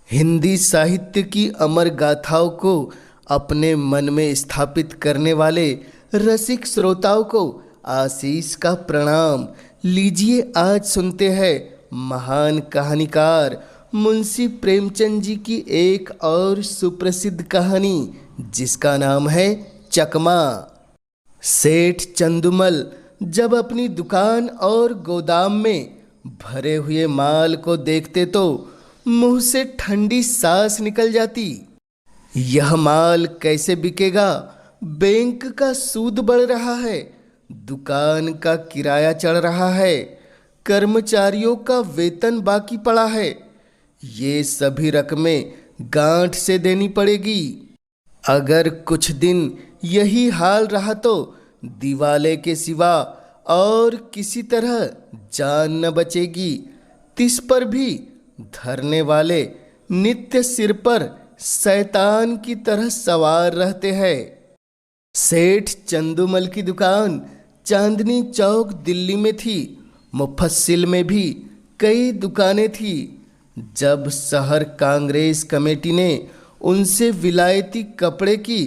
हिंदी साहित्य की अमर गाथाओं को अपने मन में स्थापित करने वाले रसिक श्रोताओं को आशीष का प्रणाम। लीजिए, आज सुनते हैं महान कहानीकार मुंशी प्रेमचंद जी की एक और सुप्रसिद्ध कहानी, जिसका नाम है चकमा। सेठ चंदुमल जब अपनी दुकान और गोदाम में भरे हुए माल को देखते तो मुंह से ठंडी सांस निकल जाती। यह माल कैसे बिकेगा? बैंक का सूद बढ़ रहा है, दुकान का किराया चढ़ रहा है, कर्मचारियों का वेतन बाकी पड़ा है। ये सभी रकमें गांठ से देनी पड़ेगी। अगर कुछ दिन यही हाल रहा तो दिवाले के सिवा और किसी तरह जान न बचेगी। तिस पर भी धरने वाले नित्य सिर पर शैतान की तरह सवार रहते हैं। सेठ चंदुमल की दुकान चांदनी चौक दिल्ली में थी। मुफस्सिल में भी कई दुकानें थी। जब शहर कांग्रेस कमेटी ने उनसे विलायती कपड़े की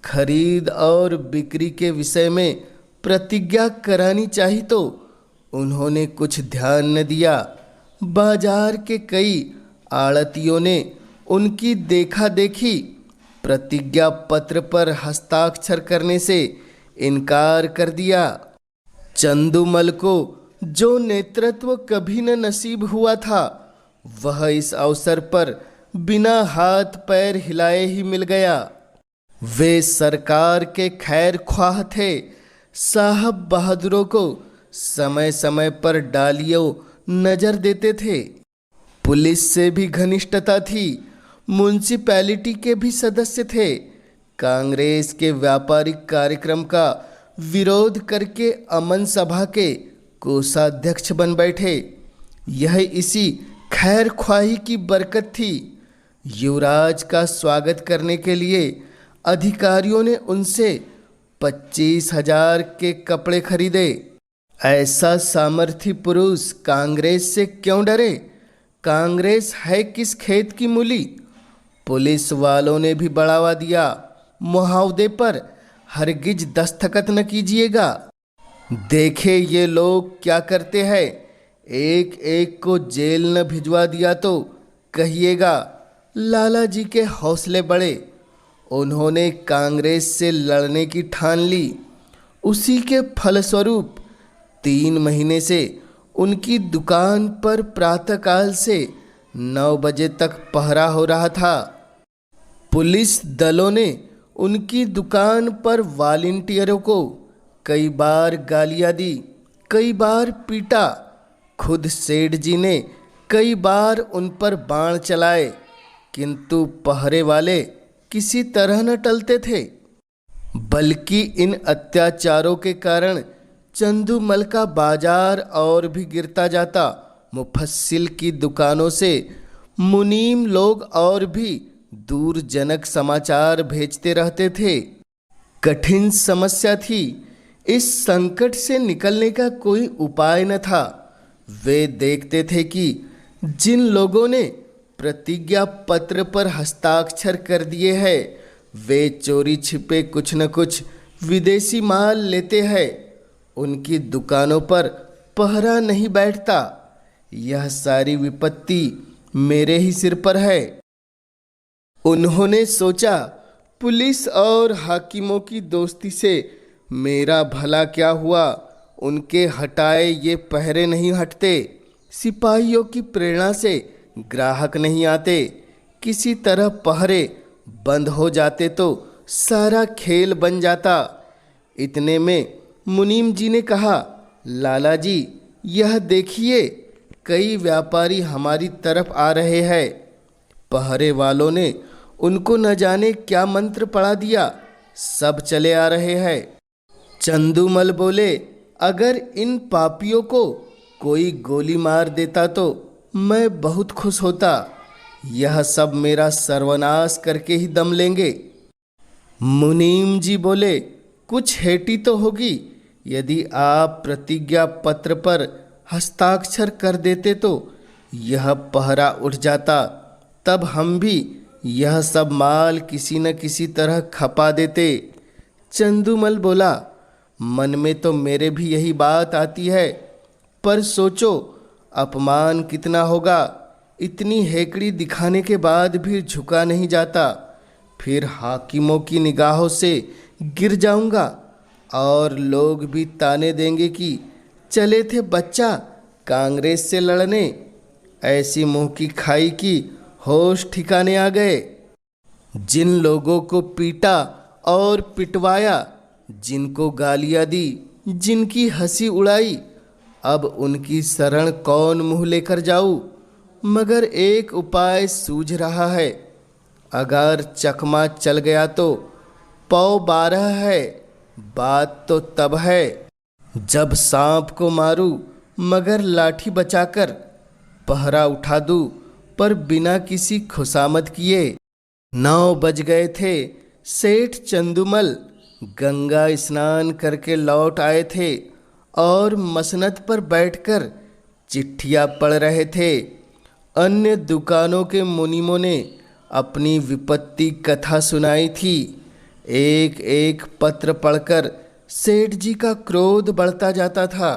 खरीद और बिक्री के विषय में प्रतिज्ञा करानी चाहिए तो उन्होंने कुछ ध्यान न दिया। बाजार के कई आड़तियों ने उनकी देखा देखी प्रतिज्ञा पत्र पर हस्ताक्षर करने से इनकार कर दिया। चंदुमल को जो नेतृत्व कभी न नसीब हुआ था, वह इस अवसर पर बिना हाथ पैर हिलाए ही मिल गया। वे सरकार के खैर ख्वाह थे। साहब बहादुरों को समय समय पर डालियों नजर देते थे। पुलिस से भी घनिष्ठता थी। म्युनिसिपैलिटी के भी सदस्य थे। कांग्रेस के व्यापारिक कार्यक्रम का विरोध करके अमन सभा के कोषाध्यक्ष बन बैठे। यह इसी खैर ख्वाही की बरकत थी। युवराज का स्वागत करने के लिए अधिकारियों ने उनसे 25,000 के कपड़े खरीदे। ऐसा सामर्थी पुरुष कांग्रेस से क्यों डरे? कांग्रेस है किस खेत की मूली? पुलिस वालों ने भी बढ़ावा दिया। मुआवजे पर हरगिज दस्तखत न कीजिएगा। देखे ये लोग क्या करते हैं। एक एक को जेल न भिजवा दिया तो कहिएगा लाला जी के हौसले बढ़े। उन्होंने कांग्रेस से लड़ने की ठान ली। उसी के फलस्वरूप 3 महीने से उनकी दुकान पर प्रातःकाल से 9 बजे तक पहरा हो रहा था। पुलिस दलों ने उनकी दुकान पर वॉलंटियरों को कई बार गालियां दी, कई बार पीटा। खुद सेठ जी ने कई बार उन पर बाण चलाए, किंतु पहरे वाले किसी तरह न टलते थे। बल्कि इन अत्याचारों के कारण चंदुमल का बाजार और भी गिरता जाता। मुफस्सिल की दुकानों से मुनीम लोग और भी दूरजनक समाचार भेजते रहते थे। कठिन समस्या थी। इस संकट से निकलने का कोई उपाय न था। वे देखते थे कि जिन लोगों ने प्रतिज्ञा पत्र पर हस्ताक्षर कर दिए हैं, वे चोरी छिपे कुछ न कुछ विदेशी माल लेते हैं। उनकी दुकानों पर पहरा नहीं बैठता। यह सारी विपत्ति मेरे ही सिर पर है। उन्होंने सोचा, पुलिस और हाकिमों की दोस्ती से मेरा भला क्या हुआ? उनके हटाए ये पहरे नहीं हटते। सिपाहियों की प्रेरणा से ग्राहक नहीं आते। किसी तरह पहरे बंद हो जाते तो सारा खेल बन जाता। इतने में मुनीम जी ने कहा, लाला जी, यह देखिए, कई व्यापारी हमारी तरफ आ रहे हैं। पहरे वालों ने उनको न जाने क्या मंत्र पढ़ा दिया, सब चले आ रहे हैं। चंदुमल बोले, अगर इन पापियों को कोई गोली मार देता तो मैं बहुत खुश होता। यह सब मेरा सर्वनाश करके ही दम लेंगे। मुनीम जी बोले, कुछ हेटी तो होगी। यदि आप प्रतिज्ञा पत्र पर हस्ताक्षर कर देते तो यह पहरा उठ जाता। तब हम भी यह सब माल किसी न किसी तरह खपा देते। चंदूमल बोला, मन में तो मेरे भी यही बात आती है, पर सोचो अपमान कितना होगा। इतनी हेकड़ी दिखाने के बाद भी झुका नहीं जाता, फिर हाकिमों की निगाहों से गिर जाऊंगा और लोग भी ताने देंगे कि चले थे बच्चा कांग्रेस से लड़ने। ऐसी मुंह की खाई की होश ठिकाने आ गए। जिन लोगों को पीटा और पिटवाया, जिनको गालियां दी, जिनकी हंसी उड़ाई, अब उनकी शरण कौन मुंह लेकर जाऊं। मगर एक उपाय सूझ रहा है। अगर चकमा चल गया तो 12 है। बात तो तब है जब सांप को मारूं मगर लाठी बचाकर, पहरा उठा दूं पर बिना किसी खुशामद किए। 9 बज गए थे। सेठ चंदूमल गंगा स्नान करके लौट आए थे और मसनद पर बैठकर चिट्ठियां पढ़ रहे थे। अन्य दुकानों के मुनीमों ने अपनी विपत्ति कथा सुनाई थी। एक एक पत्र पढ़कर सेठ जी का क्रोध बढ़ता जाता था।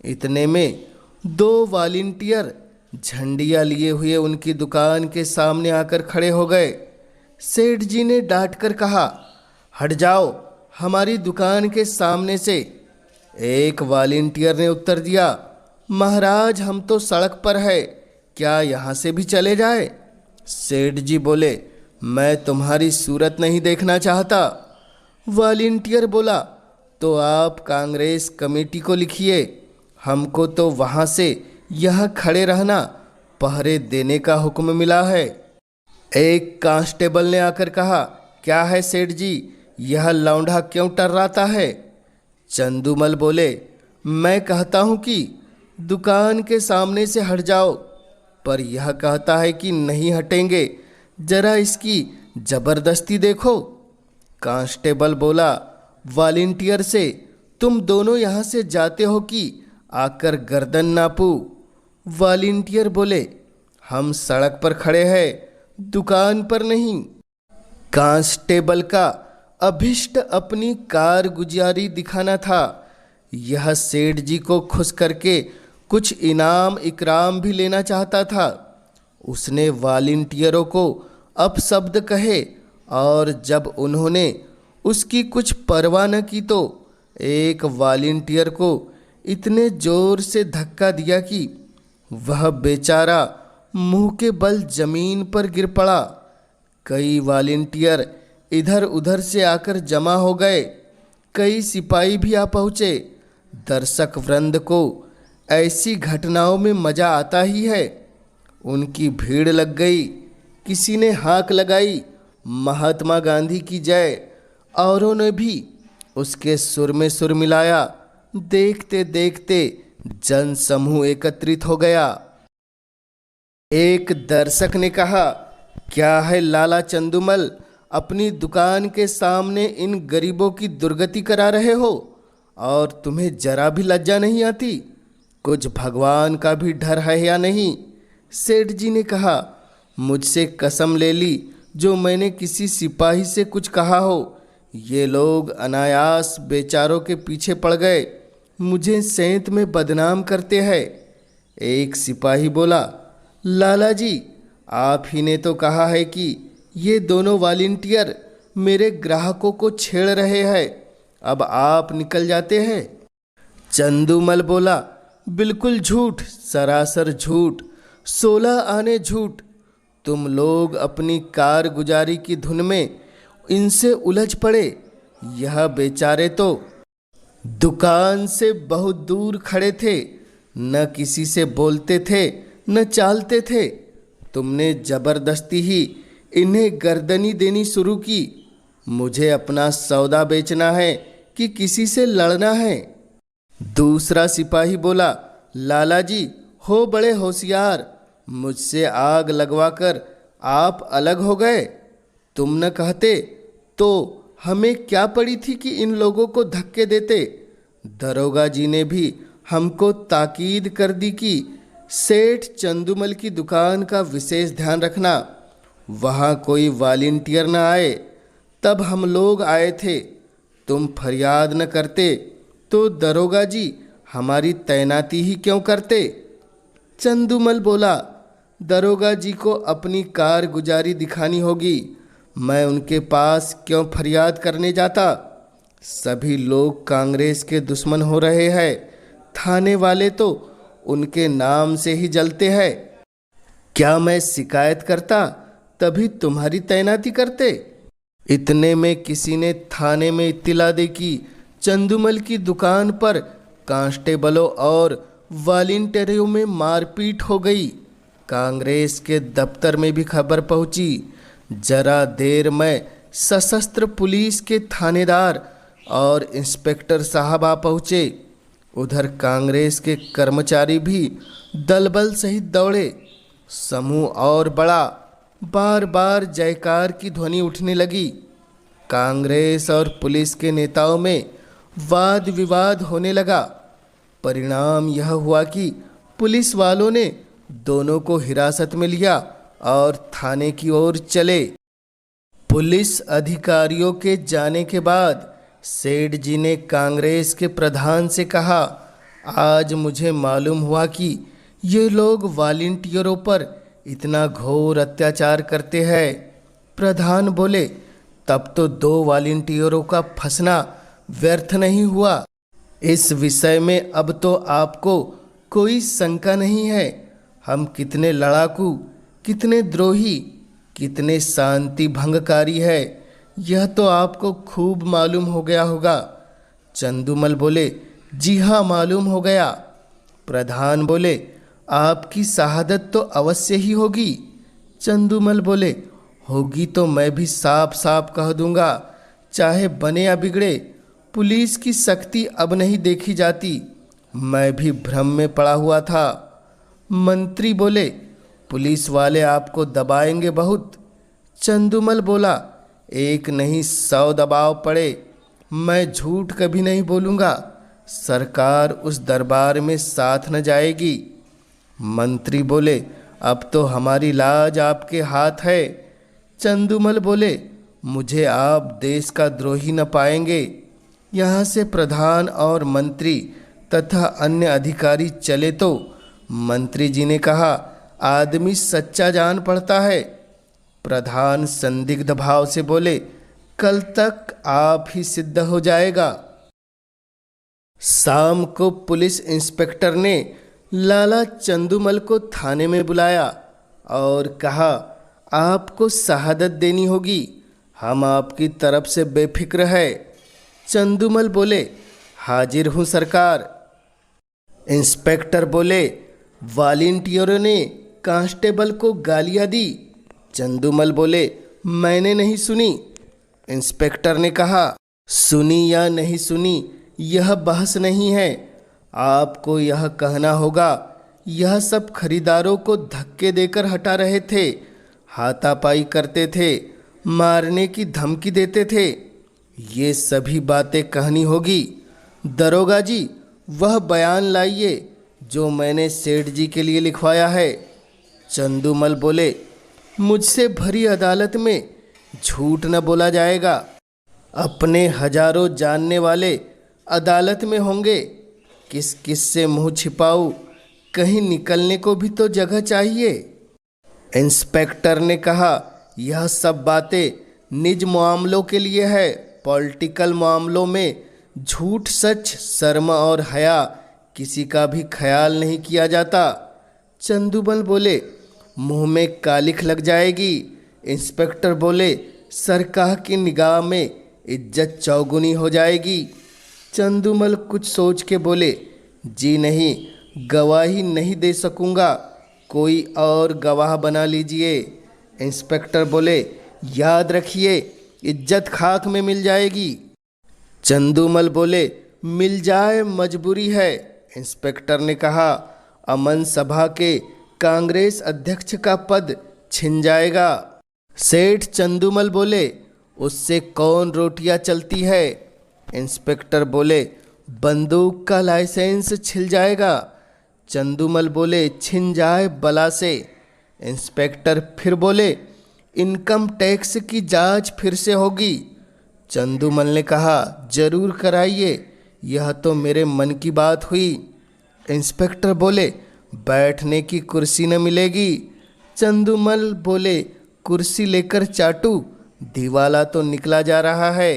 इतने में 2 वॉलंटियर झंडियाँ लिए हुए उनकी दुकान के सामने आकर खड़े हो गए। सेठ जी ने डांट कर कहा, हट जाओ हमारी दुकान के सामने से। एक वॉलंटियर ने उत्तर दिया, महाराज हम तो सड़क पर है, क्या यहाँ से भी चले जाए। सेठ जी बोले, मैं तुम्हारी सूरत नहीं देखना चाहता। वॉलंटियर बोला, तो आप कांग्रेस कमेटी को लिखिए, हमको तो वहाँ से यहाँ खड़े रहना, पहरे देने का हुक्म मिला है। एक कांस्टेबल ने आकर कहा, क्या है सेठ जी, यह लौंडा क्यों टर्राता है। चंदूमल बोले, मैं कहता हूँ कि दुकान के सामने से हट जाओ, पर यह कहता है कि नहीं हटेंगे, जरा इसकी जबरदस्ती देखो। कांस्टेबल बोला वॉलंटियर से, तुम दोनों यहाँ से जाते हो कि आकर गर्दन नापू। वॉलंटियर बोले, हम सड़क पर खड़े हैं, दुकान पर नहीं। कांस्टेबल का अभिष्ट अपनी कारगुजारी दिखाना था। यह सेठ जी को खुश करके कुछ इनाम इकराम भी लेना चाहता था। उसने वॉलंटियरों को अपशब्द कहे और जब उन्होंने उसकी कुछ परवाह न की तो एक वॉलंटियर को इतने जोर से धक्का दिया कि वह बेचारा मुंह के बल जमीन पर गिर पड़ा। कई वॉलंटियर इधर उधर से आकर जमा हो गए। कई सिपाही भी आ पहुँचे। दर्शक वृंद को ऐसी घटनाओं में मज़ा आता ही है। उनकी भीड़ लग गई। किसी ने हाक लगाई, महात्मा गांधी की जय। औरों ने भी उसके सुर में सुर मिलाया। देखते देखते जन समूह एकत्रित हो गया। एक दर्शक ने कहा, क्या है लाला चंदूमल, अपनी दुकान के सामने इन गरीबों की दुर्गति करा रहे हो और तुम्हें जरा भी लज्जा नहीं आती? कुछ भगवान का भी डर है या नहीं? सेठ जी ने कहा, मुझसे कसम ले ली जो मैंने किसी सिपाही से कुछ कहा हो। ये लोग अनायास बेचारों के पीछे पड़ गए, मुझे सेंत में बदनाम करते हैं। एक सिपाही बोला, लाला जी आप ही ने तो कहा है कि ये दोनों वॉलंटियर मेरे ग्राहकों को छेड़ रहे हैं, अब आप निकल जाते हैं। चंदूमल बोला, बिल्कुल झूठ, सरासर झूठ, 16 आने झूठ। तुम लोग अपनी कारगुजारी की धुन में इनसे उलझ पड़े। यह बेचारे तो दुकान से बहुत दूर खड़े थे, न किसी से बोलते थे न चालते थे। तुमने जबरदस्ती ही इन्हें गर्दनी देनी शुरू की। मुझे अपना सौदा बेचना है कि किसी से लड़ना है। दूसरा सिपाही बोला, लाला जी हो बड़े होशियार, मुझसे आग लगवाकर आप अलग हो गए। तुम न कहते तो हमें क्या पड़ी थी कि इन लोगों को धक्के देते। दरोगा जी ने भी हमको ताकीद कर दी कि सेठ चंदूमल की दुकान का विशेष ध्यान रखना। वहाँ कोई वॉलंटियर न आए, तब हम लोग आए थे। तुम फरियाद न करते तो दरोगा जी हमारी तैनाती ही क्यों करते? चंदूमल बोला, दरोगा जी को अपनी कारगुजारी दिखानी होगी, मैं उनके पास क्यों फरियाद करने जाता? सभी लोग कांग्रेस के दुश्मन हो रहे हैं, थाने वाले तो उनके नाम से ही जलते हैं। क्या मैं शिकायत करता तभी तुम्हारी तैनाती करते? इतने में किसी ने थाने में इत्तिला दी कि चंदूमल की दुकान पर कांस्टेबलों और वॉलंटियरों में मारपीट हो गई। कांग्रेस के दफ्तर में भी खबर पहुंची। जरा देर में सशस्त्र पुलिस के थानेदार और इंस्पेक्टर साहब आ पहुँचे। उधर कांग्रेस के कर्मचारी भी दलबल सहित दौड़े। समूह और बड़ा, बार बार जयकार की ध्वनि उठने लगी। कांग्रेस और पुलिस के नेताओं में वाद विवाद होने लगा। परिणाम यह हुआ कि पुलिस वालों ने दोनों को हिरासत में लिया और थाने की ओर चले। पुलिस अधिकारियों के जाने के बाद सेठ जी ने कांग्रेस के प्रधान से कहा, आज मुझे मालूम हुआ कि ये लोग वॉलंटियरों पर इतना घोर अत्याचार करते हैं। प्रधान बोले, तब तो 2 वॉलंटियरों का फंसना व्यर्थ नहीं हुआ। इस विषय में अब तो आपको कोई शंका नहीं है। हम कितने लड़ाकू, कितने द्रोही, कितने शांति भंगकारी है, यह तो आपको खूब मालूम हो गया होगा। चंदूमल बोले, जी हाँ, मालूम हो गया। प्रधान बोले, आपकी शहादत तो अवश्य ही होगी। चंदूमल बोले, होगी तो मैं भी साफ साफ कह दूंगा, चाहे बने या बिगड़े। पुलिस की सख्ती अब नहीं देखी जाती, मैं भी भ्रम में पड़ा हुआ था। मंत्री बोले, पुलिस वाले आपको दबाएंगे बहुत। चंदूमल बोला, एक नहीं 100 दबाव पड़े, मैं झूठ कभी नहीं बोलूँगा। सरकार उस दरबार में साथ न जाएगी। मंत्री बोले, अब तो हमारी लाज आपके हाथ है। चंदूमल बोले, मुझे आप देश का द्रोही न पाएंगे। यहाँ से प्रधान और मंत्री तथा अन्य अधिकारी चले तो मंत्री जी ने कहा, आदमी सच्चा जान पड़ता है। प्रधान संदिग्ध भाव से बोले, कल तक आप ही सिद्ध हो जाएगा। शाम को पुलिस इंस्पेक्टर ने लाला चंदूमल को थाने में बुलाया और कहा, आपको शहादत देनी होगी, हम आपकी तरफ से बेफिक्र है। चंदूमल बोले, हाजिर हूँ सरकार। इंस्पेक्टर बोले, वॉलंटियरों ने कांस्टेबल को गालियाँ दी। चंदूमल बोले, मैंने नहीं सुनी। इंस्पेक्टर ने कहा, सुनी या नहीं सुनी यह बहस नहीं है, आपको यह कहना होगा, यह सब खरीदारों को धक्के देकर हटा रहे थे, हाथापाई करते थे, मारने की धमकी देते थे। ये सभी बातें कहनी होगी। दरोगा जी, वह बयान लाइए जो मैंने सेठ जी के लिए लिखवाया है। चंदूमल बोले, मुझसे भरी अदालत में झूठ न बोला जाएगा। अपने हजारों जानने वाले अदालत में होंगे, किस किस से मुंह छिपाऊं, कहीं निकलने को भी तो जगह चाहिए। इंस्पेक्टर ने कहा, यह सब बातें निज मामलों के लिए है, पॉलिटिकल मामलों में झूठ, सच, शर्म और हया किसी का भी ख्याल नहीं किया जाता। चंदूमल बोले, मुंह में कालिख लग जाएगी। इंस्पेक्टर बोले, सरकार की निगाह में इज्जत चौगुनी हो जाएगी। चंदूमल कुछ सोच के बोले, जी नहीं, गवाही नहीं दे सकूँगा, कोई और गवाह बना लीजिए। इंस्पेक्टर बोले, याद रखिए, इज्जत खाक में मिल जाएगी। चंदूमल बोले, मिल जाए, मजबूरी है। इंस्पेक्टर ने कहा, अमन सभा के कांग्रेस अध्यक्ष का पद छिन जाएगा। सेठ चंदूमल बोले, उससे कौन रोटियां चलती है? इंस्पेक्टर बोले, बंदूक का लाइसेंस छिल जाएगा। चंदूमल बोले, छिन जाए बला से। इंस्पेक्टर फिर बोले, इनकम टैक्स की जांच फिर से होगी। चंदूमल ने कहा, जरूर कराइए, यह तो मेरे मन की बात हुई। इंस्पेक्टर बोले, बैठने की कुर्सी न मिलेगी। चंदूमल बोले, कुर्सी लेकर चाटू, दिवाला तो निकला जा रहा है।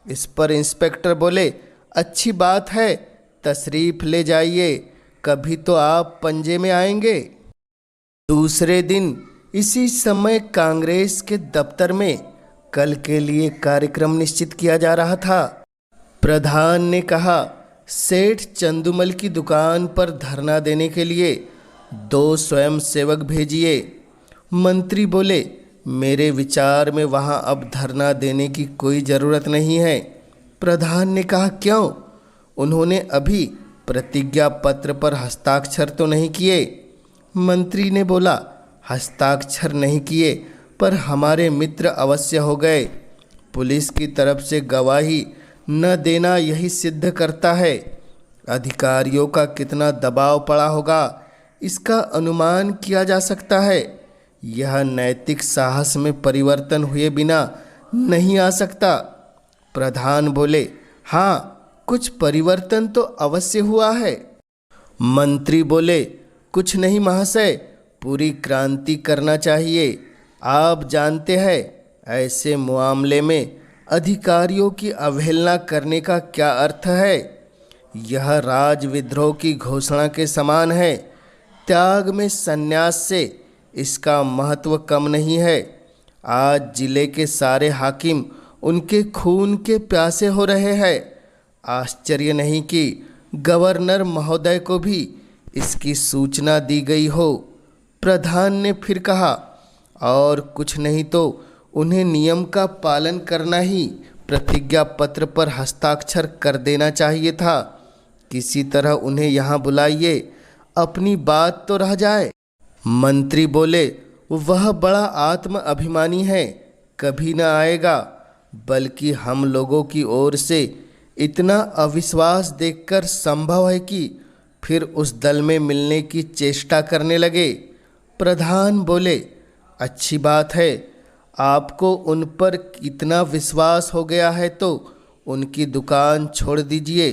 इस पर इंस्पेक्टर बोले, अच्छी बात है, तशरीफ ले जाइए, कभी तो आप पंजे में आएंगे। दूसरे दिन इसी समय कांग्रेस के दफ्तर में कल के लिए कार्यक्रम निश्चित किया जा रहा था। प्रधान ने कहा, सेठ चंदूमल की दुकान पर धरना देने के लिए 2 स्वयंसेवक भेजिए। मंत्री बोले, मेरे विचार में वहाँ अब धरना देने की कोई ज़रूरत नहीं है। प्रधान ने कहा, क्यों? उन्होंने अभी प्रतिज्ञा पत्र पर हस्ताक्षर तो नहीं किए। मंत्री ने बोला, हस्ताक्षर नहीं किए पर हमारे मित्र अवश्य हो गए। पुलिस की तरफ से गवाही न देना यही सिद्ध करता है अधिकारियों का कितना दबाव पड़ा होगा, इसका अनुमान किया जा सकता है। यह नैतिक साहस में परिवर्तन हुए बिना नहीं आ सकता। प्रधान बोले, हाँ, कुछ परिवर्तन तो अवश्य हुआ है। मंत्री बोले, कुछ नहीं महाशय, पूरी क्रांति करना चाहिए। आप जानते हैं ऐसे मामले में अधिकारियों की अवहेलना करने का क्या अर्थ है। यह राजविद्रोह की घोषणा के समान है। त्याग में संन्यास से इसका महत्व कम नहीं है। आज जिले के सारे हाकिम उनके खून के प्यासे हो रहे हैं। आश्चर्य नहीं कि गवर्नर महोदय को भी इसकी सूचना दी गई हो। प्रधान ने फिर कहा, और कुछ नहीं तो उन्हें नियम का पालन करना ही प्रतिज्ञा पत्र पर हस्ताक्षर कर देना चाहिए था। किसी तरह उन्हें यहाँ बुलाइए, अपनी बात तो रह जाए। मंत्री बोले, वह बड़ा आत्म अभिमानी है, कभी न आएगा, बल्कि हम लोगों की ओर से इतना अविश्वास देखकर संभव है कि फिर उस दल में मिलने की चेष्टा करने लगे। प्रधान बोले, अच्छी बात है, आपको उन पर इतना विश्वास हो गया है तो उनकी दुकान छोड़ दीजिए।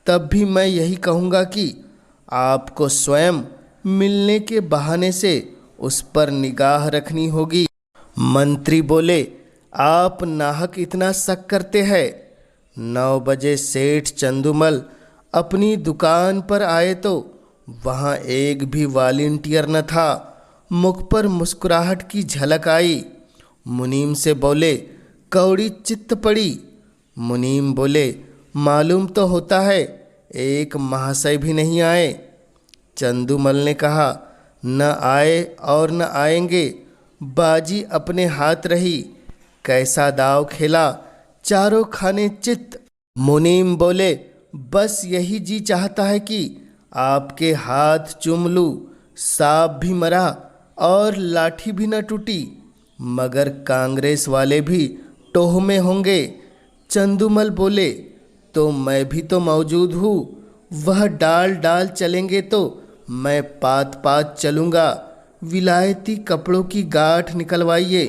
तब भी मैं यही कहूँगा कि आपको स्वयं मिलने के बहाने से उस पर निगाह रखनी होगी। मंत्री बोले, आप नाहक इतना शक करते हैं। 9 बजे सेठ चंदूमल अपनी दुकान पर आए तो वहाँ एक भी वॉलंटियर न था। मुख पर मुस्कुराहट की झलक आई। मुनीम से बोले, कौड़ी चित्त पड़ी। मुनीम बोले, मालूम तो होता है, एक महाशय भी नहीं आए। चंदूमल ने कहा, न आए और न आएंगे, बाजी अपने हाथ रही। कैसा दाव खेला, चारों खाने चित्त। मुनीम बोले, बस यही जी चाहता है कि आपके हाथ चूम लूं। सांप भी मरा और लाठी भी न टूटी, मगर कांग्रेस वाले भी टोह में होंगे। चंदूमल बोले, तो मैं भी तो मौजूद हूँ। वह डाल डाल चलेंगे तो मैं पात पात चलूँगा। विलायती कपड़ों की गांठ निकलवाइए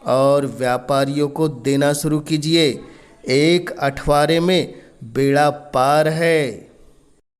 और व्यापारियों को देना शुरू कीजिए। एक अठवारे में बेड़ा पार है।